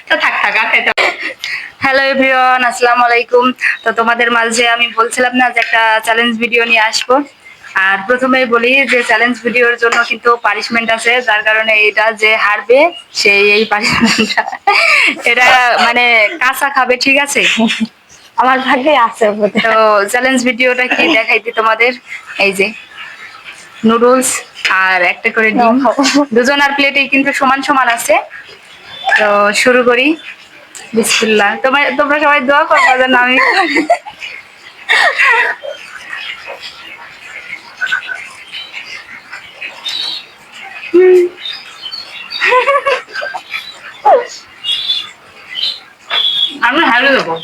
তো থাক থাক আর খাইতে। হ্যালো এভরিওয়ান, আসসালামু আলাইকুম। তো তোমাদের মাঝে আমি বলছিলাম না যে একটা চ্যালেঞ্জ ভিডিও নিয়ে আসবো। আর প্রথমেই বলি যে চ্যালেঞ্জ ভিডিওর জন্য কিন্তু পানিশমেন্ট আছে, যার কারণে এটা যে হারবে সেই এই পানিশমেন্টটা এটা মানে কাঁচা খাবে, ঠিক আছে? আমার ভাগ্যে আছে। তো চ্যালেঞ্জ ভিডিওটা কি দেখাইতে তোমাদের, এই যে নুডলস আর একটা করে ডিম, দুজনের প্লেটেই কিন্তু সমান সমান আছে। তো শুরু করি। বিসমিল্লাহ। তোমরা সবাই দোয়া করবে যেন আমি আমি হারিয়ে দেবো।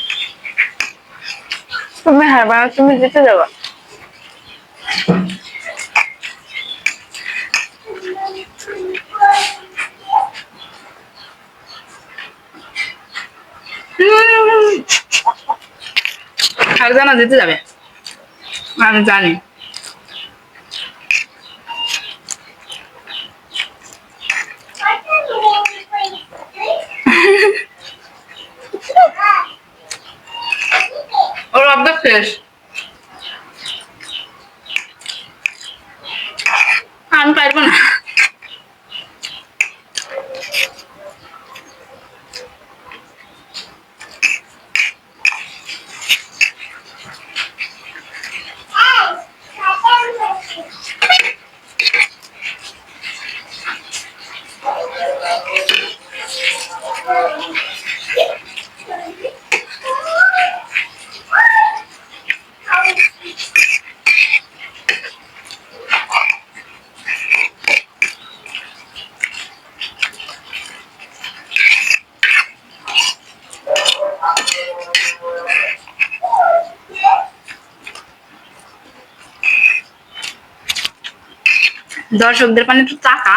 তুমি হারবা, তুমি জিতে যাবা। ফারজানা জিতে যাবে, আমি জানি। ওর অর্ধেক শেষ, আমি পারবো না। দর্শকদের পানে একটু টাকা।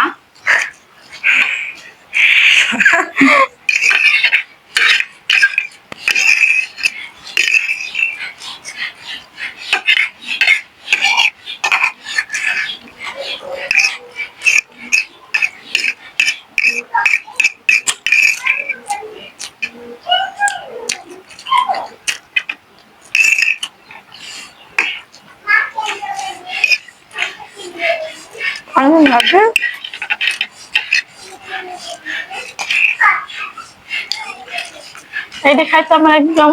আমি ভাবছি এইটা খাইতে আমার একদম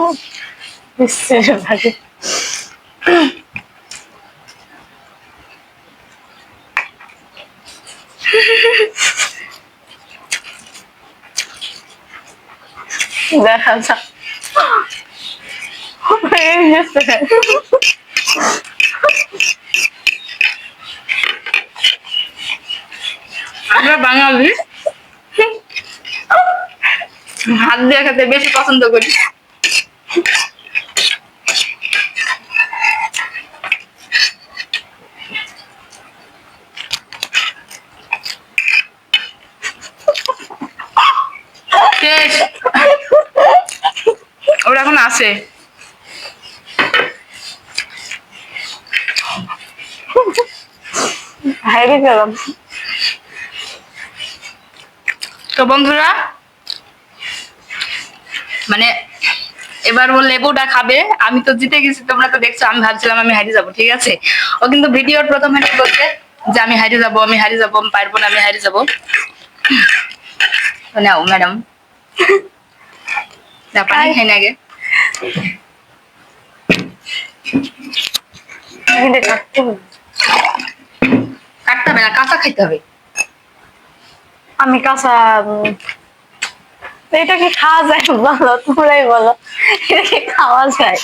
বিশ্বের ভাগে। দেখা যাক হয়ে গেছে। আমরা বাঙালি হাত দিয়ে খেতে বেশি পছন্দ করি। শেষ, ওরা এখন আছে। হাইরে গেলাম। তো বন্ধুরা, মানে এবার ও লেবুটা খাবে। আমি তো জিতে গেছি, তোমরা তো দেখছো। আমি ভাবছিলাম আমি হারিয়ে যাবো, ঠিক আছে। ও কিন্তু ভিডিওর প্রথমে বলছে যে আমি হারিয়ে যাবো, আমি হারিয়ে যাবো, আমি পারবো না, আমি হারিয়ে যাবো। নাও ম্যাডাম, পানি খাই না আগে। কাটতে হবে না, কাঁচা খাইতে হবে। আমি কাঁচা এটা কি খাওয়া যায় বলো, তোমরাই বলো, এটা কি খাওয়া যায়?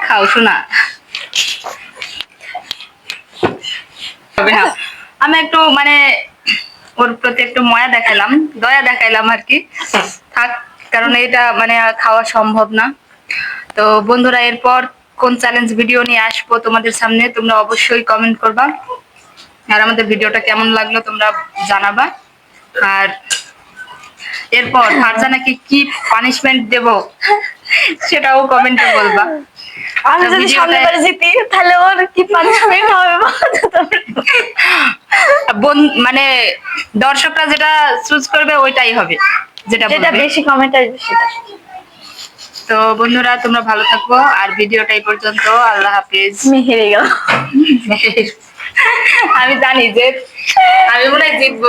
খাও শোনা। আমি একটু মানে ওর প্রতি একটু মায়া দেখাইলাম, দয়া দেখাইলাম আর কি। থাক, কারণ এটা মানে খাওয়া সম্ভব না। তো বন্ধুরা, এরপর কোন চ্যালেঞ্জ ভিডিও নিয়ে আসবো তোমাদের সামনে তোমরা অবশ্যই কমেন্ট করবা। আর আমাদের ভিডিওটা কেমন লাগলো তোমরা জানাবা। আর এরপর ফারজানাকে কি পানিশমেন্ট দেব সেটাও কমেন্টে বলবা। আমি তো যদি ভিডিওটা- সামনে বারে জিতি তাহলে ওর কি পানিশমেন্ট হবে বলো তো তোমরা? মানে দর্শকরা যেটা চুজ করবে ওইটাই হবে, যেটা যেটা বলবে। বেশি কমেন্ট আসবে সেটা। তো বন্ধুরা তোমরা ভালো থাকবো, আর ভিডিওটা এই পর্যন্ত। আল্লাহ হাফিজ। আমি হেরে গেল। আমি জানি যে আমি মনে হয় জিতবো।